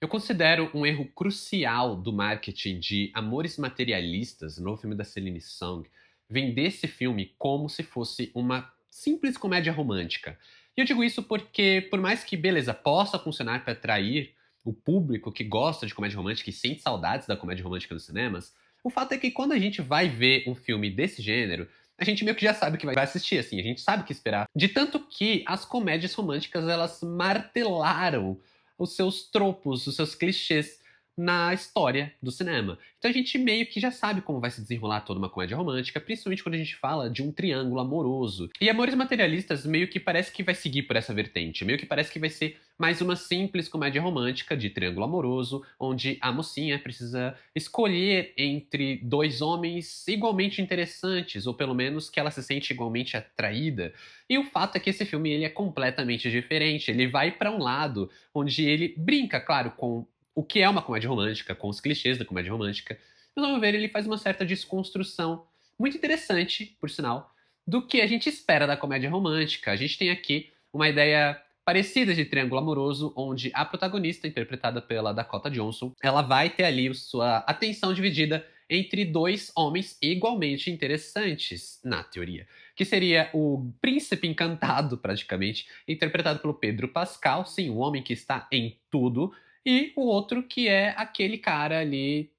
Eu considero um erro crucial do marketing de Amores Materialistas, o novo filme da Celine Song, vender esse filme como se fosse uma simples comédia romântica. E eu digo isso porque, por mais que, beleza, possa funcionar para atrair o público que gosta de comédia romântica e sente saudades da comédia romântica nos cinemas, o fato é que quando a gente vai ver um filme desse gênero, a gente meio que já sabe o que vai assistir, assim, a gente sabe o que esperar. De tanto que as comédias românticas, elas martelaram os seus tropos, os seus clichês na história do cinema. Então a gente meio que já sabe como vai se desenrolar toda uma comédia romântica, principalmente quando a gente fala de um triângulo amoroso. E Amores Materialistas meio que parece que vai seguir por essa vertente, meio que parece que vai ser mais uma simples comédia romântica de triângulo amoroso, onde a mocinha precisa escolher entre dois homens igualmente interessantes, ou pelo menos que ela se sente igualmente atraída. E o fato é que esse filme ele é completamente diferente, ele vai para um lado onde ele brinca, claro, com o que é uma comédia romântica, com os clichês da comédia romântica. Mas, ao meu ver, ele faz uma certa desconstrução muito interessante, por sinal, do que a gente espera da comédia romântica. A gente tem aqui uma ideia parecida de triângulo amoroso, onde a protagonista, interpretada pela Dakota Johnson, ela vai ter ali sua atenção dividida entre dois homens igualmente interessantes, na teoria. Que seria o príncipe encantado, praticamente, interpretado pelo Pedro Pascal, sim, o homem que está em tudo, e o outro que é aquele cara ali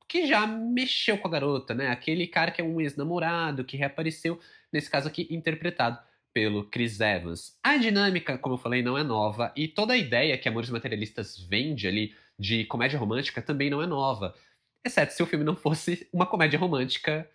que já mexeu com a garota, né? Aquele cara que é um ex-namorado, que reapareceu, nesse caso aqui, interpretado pelo Chris Evans. A dinâmica, como eu falei, não é nova, e toda a ideia que Amores Materialistas vende ali de comédia romântica também não é nova. Exceto se o filme não fosse uma comédia romântica,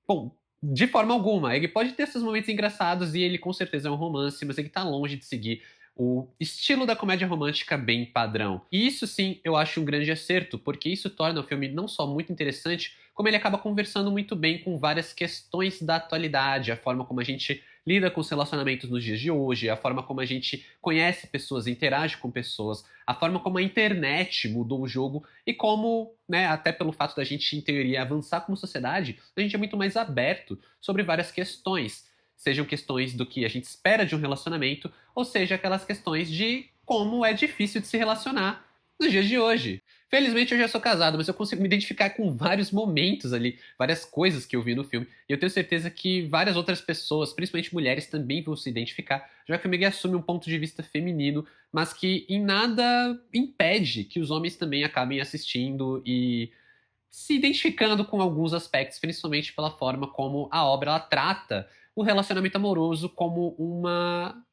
bom, de forma alguma. Ele pode ter esses momentos engraçados e ele com certeza é um romance, mas ele tá longe de seguir o estilo da comédia romântica bem padrão. E isso sim eu acho um grande acerto, porque isso torna o filme não só muito interessante, como ele acaba conversando muito bem com várias questões da atualidade, a forma como a gente lida com os relacionamentos nos dias de hoje, a forma como a gente conhece pessoas, interage com pessoas, a forma como a internet mudou o jogo e como, né, até pelo fato da gente, em teoria, avançar como sociedade, a gente é muito mais aberto sobre várias questões. Sejam questões do que a gente espera de um relacionamento, ou seja, aquelas questões de como é difícil de se relacionar nos dias de hoje. Felizmente eu já sou casado, mas eu consigo me identificar com vários momentos ali, várias coisas que eu vi no filme, e eu tenho certeza que várias outras pessoas, principalmente mulheres, também vão se identificar, já que o Miguel assume um ponto de vista feminino, mas que em nada impede que os homens também acabem assistindo e se identificando com alguns aspectos, principalmente pela forma como a obra ela trata o relacionamento amoroso como uma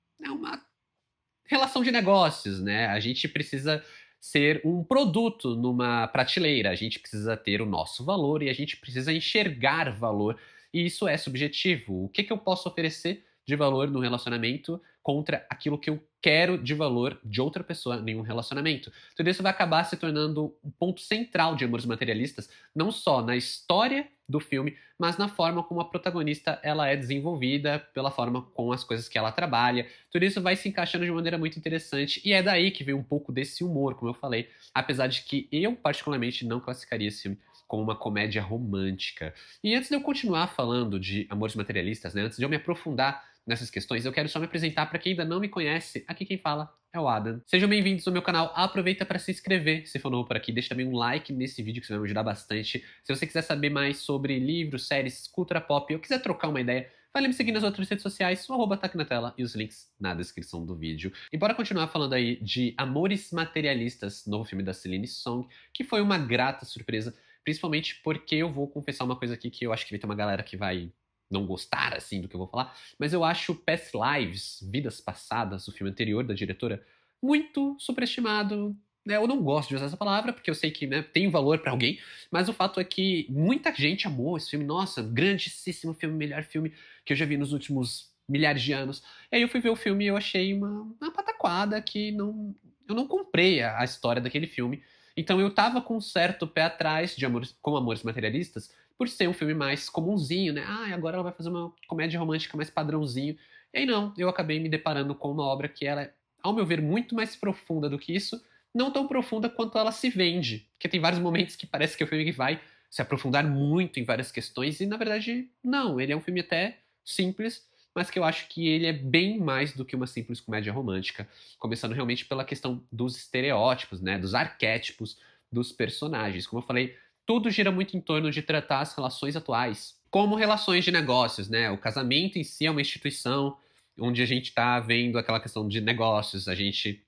relação de negócios, né? A gente precisa ser um produto numa prateleira, a gente precisa ter o nosso valor e a gente precisa enxergar valor, e isso é subjetivo. O que que eu posso oferecer de valor no relacionamento contra aquilo que eu quero de valor de outra pessoa em um relacionamento? Tudo isso vai acabar se tornando um ponto central de Amores Materialistas, não só na história do filme, mas na forma como a protagonista ela é desenvolvida, pela forma com as coisas que ela trabalha. Tudo isso vai se encaixando de maneira muito interessante, e é daí que vem um pouco desse humor, como eu falei, apesar de que eu particularmente não classificaria esse filme como uma comédia romântica. E antes de eu continuar falando de Amores Materialistas, né, antes de eu me aprofundar nessas questões, eu quero só me apresentar para quem ainda não me conhece. Aqui quem fala é o Adam. Sejam bem-vindos ao meu canal. Aproveita para se inscrever se for novo por aqui. Deixa também um like nesse vídeo que isso vai me ajudar bastante. Se você quiser saber mais sobre livros, séries, cultura pop ou quiser trocar uma ideia, vale me seguir nas outras redes sociais. O arroba tá aqui na tela e os links na descrição do vídeo. E bora continuar falando aí de Amores Materialistas, novo filme da Celine Song, que foi uma grata surpresa, principalmente porque eu vou confessar uma coisa aqui que eu acho que vai ter uma galera que vai não gostar, assim, do que eu vou falar, mas eu acho Past Lives, Vidas Passadas, o filme anterior da diretora, muito superestimado. Né? Eu não gosto de usar essa palavra, porque eu sei que, né, tem valor pra alguém, mas o fato é que muita gente amou esse filme. Nossa, grandíssimo filme, melhor filme que eu já vi nos últimos milhares de anos. E aí eu fui ver o filme e eu achei uma pataquada que não, eu não comprei a história daquele filme. Então eu tava com um certo pé atrás de Amores, com Amores Materialistas, por ser um filme mais comunzinho, né? Ah, agora ela vai fazer uma comédia romântica mais padrãozinho. E aí não, eu acabei me deparando com uma obra que ela é, ao meu ver, muito mais profunda do que isso, não tão profunda quanto ela se vende. Porque tem vários momentos que parece que é um filme que vai se aprofundar muito em várias questões, e na verdade, não. Ele é um filme até simples, mas que eu acho que ele é bem mais do que uma simples comédia romântica, começando realmente pela questão dos estereótipos, né, dos arquétipos dos personagens. Como eu falei, tudo gira muito em torno de tratar as relações atuais como relações de negócios, né? O casamento em si é uma instituição onde a gente está vendo aquela questão de negócios, a gente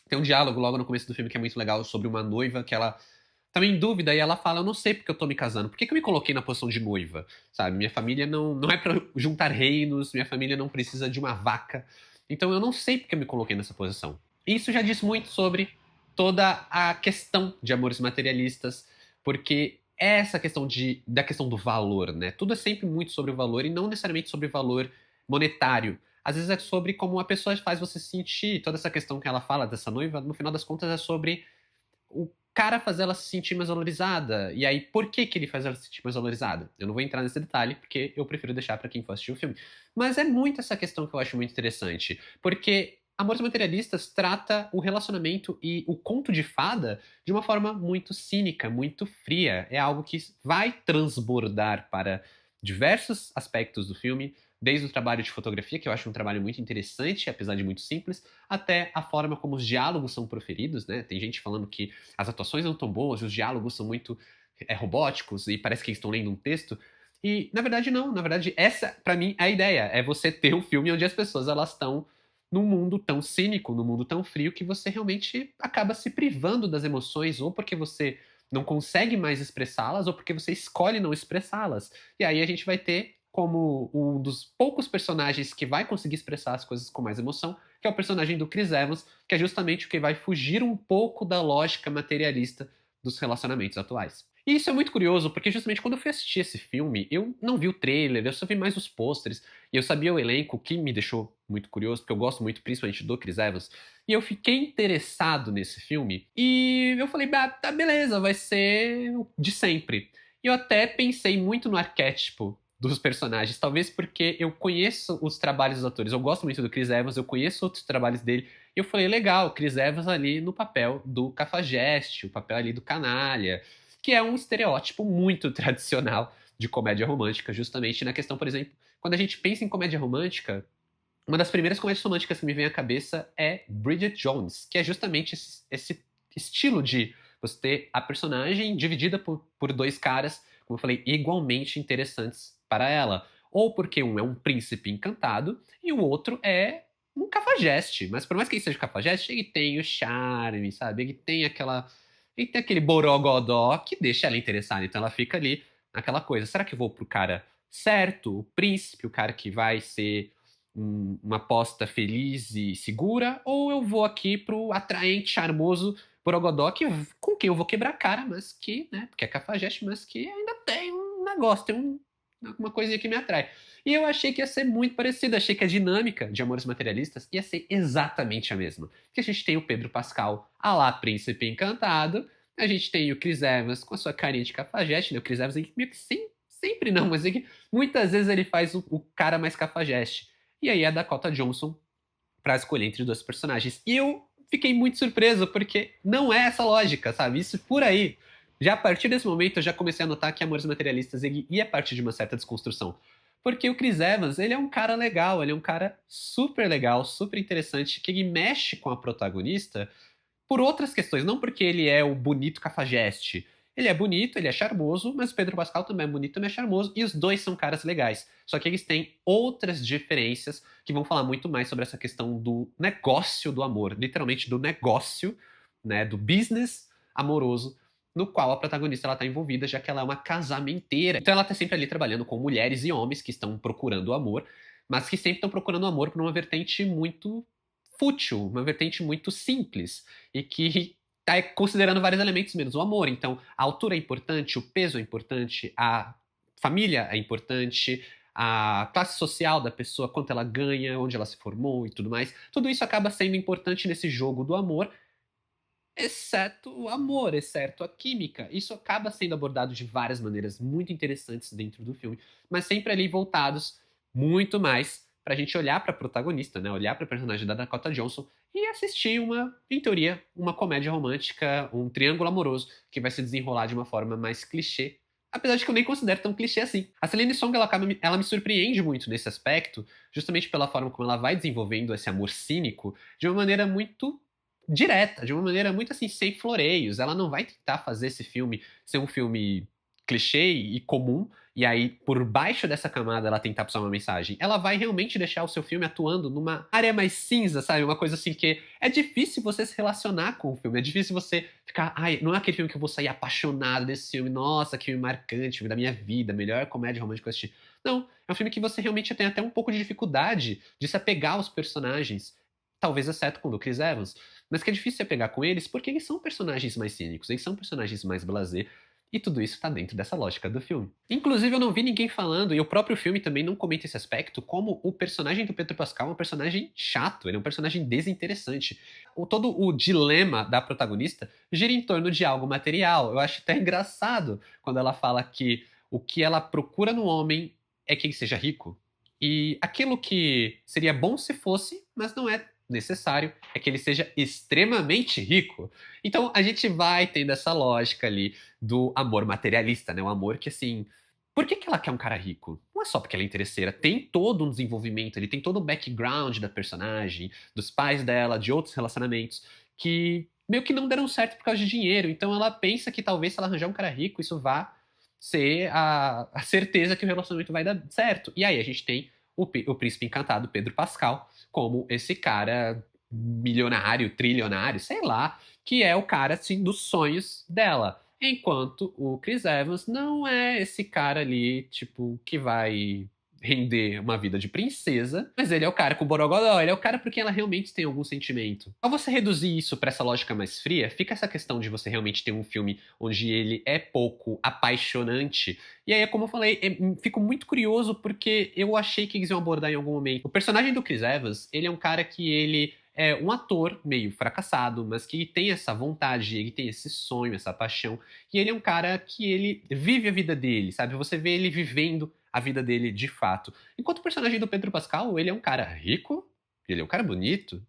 tem um diálogo logo no começo do filme que é muito legal sobre uma noiva que ela tá em dúvida e ela fala: eu não sei porque eu tô me casando, por que eu me coloquei na posição de noiva? Sabe? Minha família não é pra juntar reinos, minha família não precisa de uma vaca, então eu não sei porque eu me coloquei nessa posição. Isso já diz muito sobre toda a questão de amores materialistas, porque é essa questão da questão do valor, né? Tudo é sempre muito sobre o valor e não necessariamente sobre valor monetário. Às vezes é sobre como a pessoa faz você se sentir. Toda essa questão que ela fala dessa noiva, no final das contas, é sobre o cara fazer ela se sentir mais valorizada. E aí, por que que ele faz ela se sentir mais valorizada? Eu não vou entrar nesse detalhe, porque eu prefiro deixar pra quem for assistir o filme. Mas é muito essa questão que eu acho muito interessante. Porque Amores Materialistas trata o relacionamento e o conto de fada de uma forma muito cínica, muito fria. É algo que vai transbordar para diversos aspectos do filme, desde o trabalho de fotografia, que eu acho um trabalho muito interessante, apesar de muito simples, até a forma como os diálogos são proferidos, né? Tem gente falando que as atuações não estão boas, os diálogos são muito robóticos e parece que eles estão lendo um texto. E na verdade não, na verdade essa para mim é a ideia, é você ter um filme onde as pessoas elas estão num mundo tão cínico, num mundo tão frio que você realmente acaba se privando das emoções ou porque você não consegue mais expressá-las ou porque você escolhe não expressá-las. E aí a gente vai ter como um dos poucos personagens que vai conseguir expressar as coisas com mais emoção, que é o personagem do Chris Evans, que é justamente o que vai fugir um pouco da lógica materialista dos relacionamentos atuais. E isso é muito curioso, porque justamente quando eu fui assistir esse filme, eu não vi o trailer, eu só vi mais os pôsteres, e eu sabia o elenco, que me deixou muito curioso, porque eu gosto muito principalmente do Chris Evans, e eu fiquei interessado nesse filme, e eu falei, bah, tá beleza, vai ser de sempre. E eu até pensei muito no arquétipo dos personagens, talvez porque eu conheço os trabalhos dos atores, eu gosto muito do Chris Evans, eu conheço outros trabalhos dele, e eu falei, legal, Chris Evans ali no papel do cafajeste, o papel ali do canalha, que é um estereótipo muito tradicional de comédia romântica, justamente na questão, por exemplo, quando a gente pensa em comédia romântica, uma das primeiras comédias românticas que me vem à cabeça é Bridget Jones, que é justamente esse estilo de você ter a personagem dividida por dois caras, como eu falei, igualmente interessantes para ela. Ou porque um é um príncipe encantado e o outro é um cafajeste. Mas por mais que ele seja cafajeste, ele tem o charme, sabe? Ele tem aquele borogodó que deixa ela interessada. Então ela fica ali naquela coisa. Será que eu vou pro cara certo, o príncipe, o cara que vai ser uma aposta feliz e segura, ou eu vou aqui pro atraente, charmoso Borogodó, com quem eu vou quebrar a cara, mas que, né, porque é cafajeste, mas que ainda tem um negócio, uma coisinha que me atrai. E eu achei que ia ser muito parecido, achei que a dinâmica de Amores Materialistas ia ser exatamente a mesma. Que a gente tem o Pedro Pascal, a lá Príncipe Encantado, a gente tem o Chris Evans com a sua carinha de cafajeste, né, o Chris Evans meio que sempre não, mas muitas vezes ele faz o cara mais cafajeste. E aí a Dakota Johnson pra escolher entre dois personagens. E eu fiquei muito surpreso, porque não é essa lógica, sabe? Isso por aí. Já a partir desse momento eu já comecei a notar que Amores Materialistas ele ia partir de uma certa desconstrução. Porque o Chris Evans, ele é um cara legal, ele é um cara super legal, super interessante, que ele mexe com a protagonista por outras questões, não porque ele é o bonito cafajeste. Ele é bonito, ele é charmoso, mas o Pedro Pascal também é bonito, também é charmoso, e os dois são caras legais. Só que eles têm outras diferenças que vão falar muito mais sobre essa questão do negócio do amor, literalmente do negócio, né, do business amoroso, no qual a protagonista ela tá envolvida, já que ela é uma casamenteira. Então ela tá sempre ali trabalhando com mulheres e homens que estão procurando o amor, mas que sempre estão procurando o amor por uma vertente muito fútil, uma vertente muito simples e que está considerando vários elementos menos o amor. Então, a altura é importante, o peso é importante, a família é importante, a classe social da pessoa, quanto ela ganha, onde ela se formou e tudo mais. Tudo isso acaba sendo importante nesse jogo do amor, exceto o amor, exceto a química. Isso acaba sendo abordado de várias maneiras muito interessantes dentro do filme, mas sempre ali voltados muito mais pra gente olhar pra protagonista, né? Olhar pra personagem da Dakota Johnson e assistir em teoria, uma comédia romântica, um triângulo amoroso que vai se desenrolar de uma forma mais clichê, apesar de que eu nem considero tão clichê assim. A Celine Song, ela me surpreende muito nesse aspecto, justamente pela forma como ela vai desenvolvendo esse amor cínico de uma maneira muito direta, de uma maneira muito assim, sem floreios. Ela não vai tentar fazer esse filme ser um filme clichê e comum, e aí por baixo dessa camada ela tentar passar uma mensagem. Ela vai realmente deixar o seu filme atuando numa área mais cinza, sabe? Uma coisa assim que é difícil você se relacionar com o filme, é difícil você ficar, ai, não é aquele filme que eu vou sair apaixonado desse filme, nossa, que filme marcante, filme da minha vida, melhor comédia romântica que eu assisti. Não, é um filme que você realmente tem até um pouco de dificuldade de se apegar aos personagens, talvez exceto com o do Chris Evans, mas que é difícil se apegar com eles porque eles são personagens mais cínicos, eles são personagens mais blasé, e tudo isso tá dentro dessa lógica do filme. Inclusive, eu não vi ninguém falando, e o próprio filme também não comenta esse aspecto, como o personagem do Pedro Pascal é um personagem chato, ele é um personagem desinteressante. Todo o dilema da protagonista gira em torno de algo material. Eu acho até engraçado quando ela fala que o que ela procura no homem é que ele seja rico. E aquilo que seria bom se fosse, mas não é necessário, é que ele seja extremamente rico. Então a gente vai tendo essa lógica ali do amor materialista, né? O amor que, assim. Por que ela quer um cara rico? Não é só porque ela é interesseira. Tem todo um desenvolvimento ali, tem todo o background da personagem, dos pais dela, de outros relacionamentos, que meio que não deram certo por causa de dinheiro. Então ela pensa que talvez se ela arranjar um cara rico, isso vá ser a certeza que o relacionamento vai dar certo. E aí a gente tem o príncipe encantado, Pedro Pascal, como esse cara milionário, trilionário, sei lá, que é o cara, assim, dos sonhos dela. Enquanto o Chris Evans não é esse cara ali, tipo, que vai render uma vida de princesa, mas ele é o cara com o borogodó, ele é o cara por quem ela realmente tem algum sentimento. Ao você reduzir isso para essa lógica mais fria, fica essa questão de você realmente ter um filme onde ele é pouco apaixonante. E aí, como eu falei, fico muito curioso porque eu achei que eles iam abordar em algum momento. O personagem do Chris Evans, ele é um cara que ele é um ator meio fracassado, mas que tem essa vontade, ele tem esse sonho, essa paixão. E ele é um cara que ele vive a vida dele, sabe? Você vê ele vivendo a vida dele de fato. Enquanto o personagem do Pedro Pascal, ele é um cara rico, ele é um cara bonito,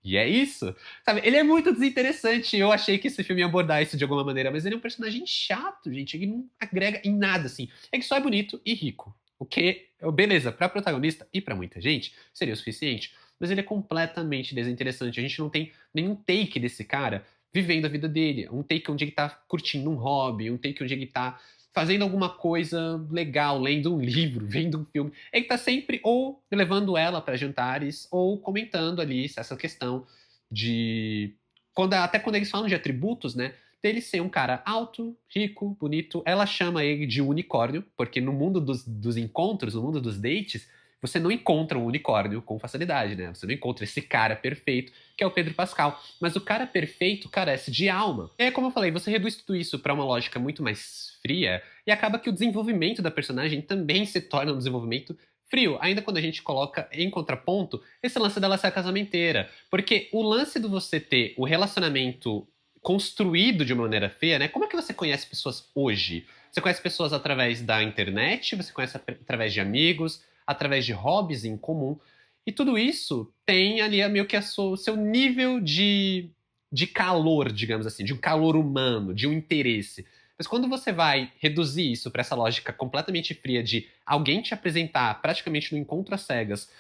e é isso. Sabe, ele é muito desinteressante. Eu achei que esse filme ia abordar isso de alguma maneira, mas ele é um personagem chato, gente. Ele não agrega em nada, assim. É que só é bonito e rico. O que, beleza, pra protagonista e pra muita gente, seria o suficiente. Mas ele é completamente desinteressante. A gente não tem nenhum take desse cara vivendo a vida dele. Um take onde ele tá curtindo um hobby, um take onde ele tá fazendo alguma coisa legal, lendo um livro, vendo um filme. Ele tá sempre ou levando ela para jantares ou comentando ali essa questão de até quando eles falam de atributos, né? Dele ser um cara alto, rico, bonito. Ela chama ele de unicórnio, porque no mundo dos encontros, no mundo dos dates, você não encontra um unicórnio com facilidade, né? Você não encontra esse cara perfeito, que é o Pedro Pascal. Mas o cara perfeito carece de alma. E aí, como eu falei, você reduz tudo isso para uma lógica muito mais fria, e acaba que o desenvolvimento da personagem também se torna um desenvolvimento frio, ainda quando a gente coloca em contraponto esse lance dela ser a casamenteira. Porque o lance de você ter o relacionamento construído de uma maneira fria, né? Como é que você conhece pessoas hoje? Você conhece pessoas através da internet, você conhece através de amigos, através de hobbies em comum. E tudo isso tem ali meio que o seu nível de calor, digamos assim, de um calor humano, de um interesse. Mas quando você vai reduzir isso para essa lógica completamente fria de alguém te apresentar praticamente no encontro às cegas,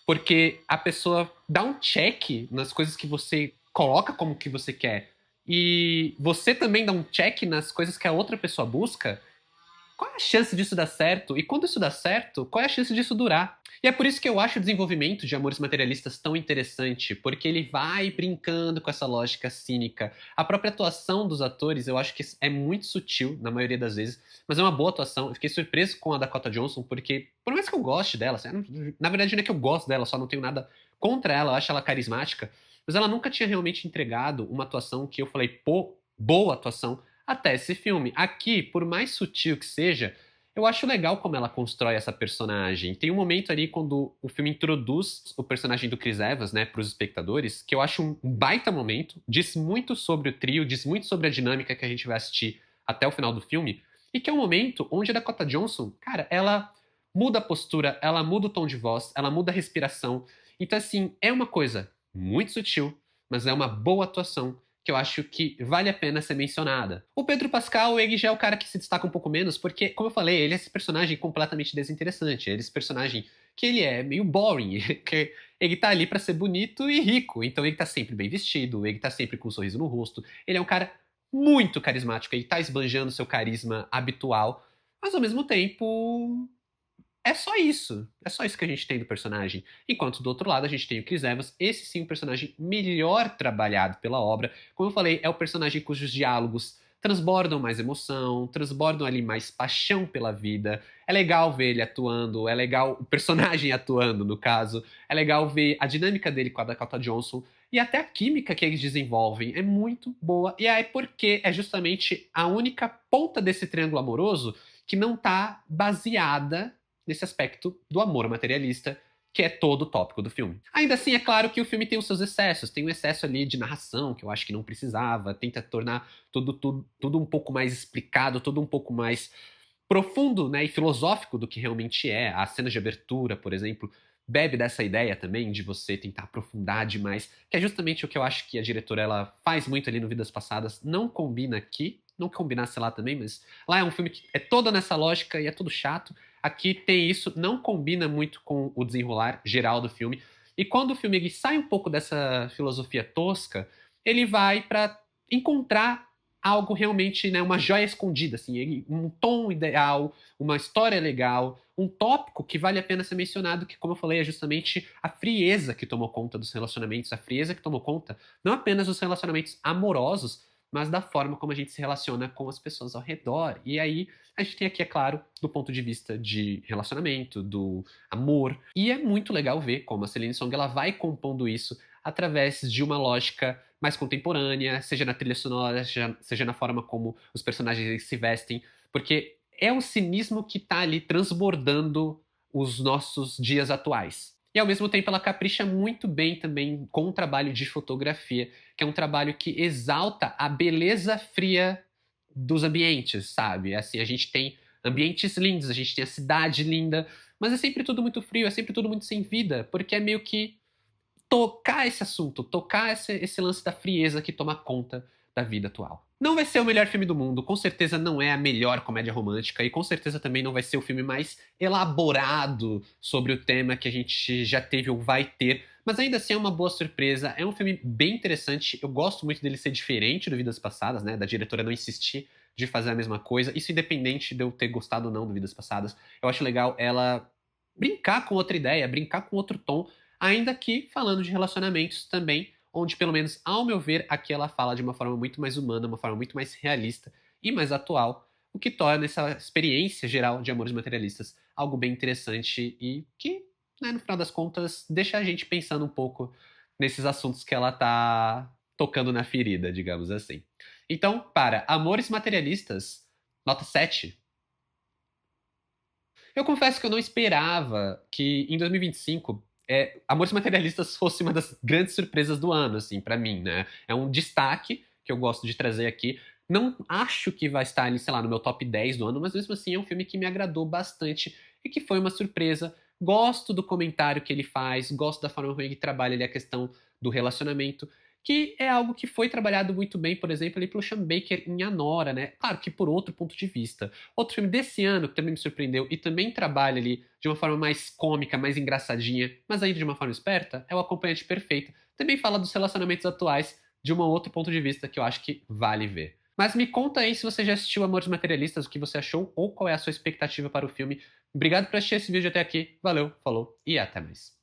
porque a pessoa dá um check nas coisas que você coloca como que você quer, e você também dá um check nas coisas que a outra pessoa busca, qual é a chance disso dar certo? E quando isso dá certo, qual é a chance disso durar? E é por isso que eu acho o desenvolvimento de Amores Materialistas tão interessante, porque ele vai brincando com essa lógica cínica. A própria atuação dos atores, eu acho que é muito sutil, na maioria das vezes, mas é uma boa atuação. Eu fiquei surpreso com a Dakota Johnson, porque, por mais que eu goste dela, assim, na verdade não é que eu gosto dela, só não tenho nada contra ela, eu acho ela carismática, mas ela nunca tinha realmente entregado uma atuação que eu falei, pô, boa atuação, até esse filme. Aqui, por mais sutil que seja, eu acho legal como ela constrói essa personagem. Tem um momento ali quando o filme introduz o personagem do Chris Evans, né, para os espectadores, que eu acho um baita momento. Diz muito sobre o trio, diz muito sobre a dinâmica que a gente vai assistir até o final do filme. E que é um momento onde a Dakota Johnson, cara, ela muda a postura, ela muda o tom de voz, ela muda a respiração. Então, assim, é uma coisa muito sutil, mas é uma boa atuação que eu acho que vale a pena ser mencionada. O Pedro Pascal, ele já é o cara que se destaca um pouco menos, porque, como eu falei, ele é esse personagem completamente desinteressante. Ele é esse personagem que ele é meio boring, que ele tá ali pra ser bonito e rico, então ele tá sempre bem vestido, ele tá sempre com um sorriso no rosto. Ele é um cara muito carismático, ele tá esbanjando seu carisma habitual, mas ao mesmo tempo é só isso. É só isso que a gente tem do personagem. Enquanto do outro lado a gente tem o Chris Evans, esse sim um personagem melhor trabalhado pela obra. Como eu falei, é o personagem cujos diálogos transbordam mais emoção, transbordam ali mais paixão pela vida. É legal ver ele atuando, é legal o personagem atuando, no caso. É legal ver a dinâmica dele com a Dakota Johnson e até a química que eles desenvolvem é muito boa. E aí porque é justamente a única ponta desse triângulo amoroso que não tá baseada nesse aspecto do amor materialista, que é todo o tópico do filme. Ainda assim, é claro que o filme tem os seus excessos, tem um excesso ali de narração, que eu acho que não precisava, tenta tornar tudo um pouco mais explicado, tudo um pouco mais profundo, né, e filosófico do que realmente é. A cena de abertura, por exemplo, bebe dessa ideia também de você tentar aprofundar demais, que é justamente o que eu acho que a diretora ela faz muito ali no Vidas Passadas, não combina aqui, não combinasse lá também, mas lá é um filme que é todo nessa lógica e é todo chato. Aqui tem isso, não combina muito com o desenrolar geral do filme. E quando o filme ele sai um pouco dessa filosofia tosca, ele vai para encontrar algo realmente, né, uma joia escondida, assim, um tom ideal, uma história legal, um tópico que vale a pena ser mencionado, que, como eu falei, é justamente a frieza que tomou conta dos relacionamentos, a frieza que tomou conta não apenas dos relacionamentos amorosos, mas da forma como a gente se relaciona com as pessoas ao redor. E aí a gente tem aqui, é claro, do ponto de vista de relacionamento, do amor. E é muito legal ver como a Celine Song ela vai compondo isso através de uma lógica mais contemporânea, seja na trilha sonora, seja na forma como os personagens se vestem, porque é o cinismo que está ali transbordando os nossos dias atuais. E ao mesmo tempo ela capricha muito bem também com o trabalho de fotografia, que é um trabalho que exalta a beleza fria dos ambientes, sabe? Assim, a gente tem ambientes lindos, a gente tem a cidade linda, mas é sempre tudo muito frio, é sempre tudo muito sem vida, porque é meio que tocar esse assunto, tocar esse lance da frieza que toma conta da vida atual. Não vai ser o melhor filme do mundo, com certeza não é a melhor comédia romântica e com certeza também não vai ser o filme mais elaborado sobre o tema que a gente já teve ou vai ter, mas ainda assim é uma boa surpresa, é um filme bem interessante, eu gosto muito dele ser diferente do Vidas Passadas, né, da diretora não insistir de fazer a mesma coisa, isso independente de eu ter gostado ou não do Vidas Passadas, eu acho legal ela brincar com outra ideia, brincar com outro tom, ainda que falando de relacionamentos também, onde, pelo menos ao meu ver, aqui ela fala de uma forma muito mais humana, uma forma muito mais realista e mais atual, o que torna essa experiência geral de amores materialistas algo bem interessante e que, né, no final das contas, deixa a gente pensando um pouco nesses assuntos que ela tá tocando na ferida, digamos assim. Então, para Amores Materialistas, nota 7. Eu confesso que eu não esperava que em 2025 Amores Materialistas fosse uma das grandes surpresas do ano, assim, pra mim, né? É um destaque que eu gosto de trazer aqui. Não acho que vai estar ali, sei lá, no meu top 10 do ano, mas mesmo assim é um filme que me agradou bastante e que foi uma surpresa. Gosto do comentário que ele faz, gosto da forma como ele trabalha ali a questão do relacionamento, que é algo que foi trabalhado muito bem, por exemplo, ali pelo Sean Baker em Anora, né? Claro que por outro ponto de vista. Outro filme desse ano que também me surpreendeu e também trabalha ali de uma forma mais cômica, mais engraçadinha, mas ainda de uma forma esperta, é O Acompanhante Perfeito. Também fala dos relacionamentos atuais de um outro ponto de vista que eu acho que vale ver. Mas me conta aí se você já assistiu Amores Materialistas, o que você achou ou qual é a sua expectativa para o filme. Obrigado por assistir esse vídeo até aqui. Valeu, falou e até mais.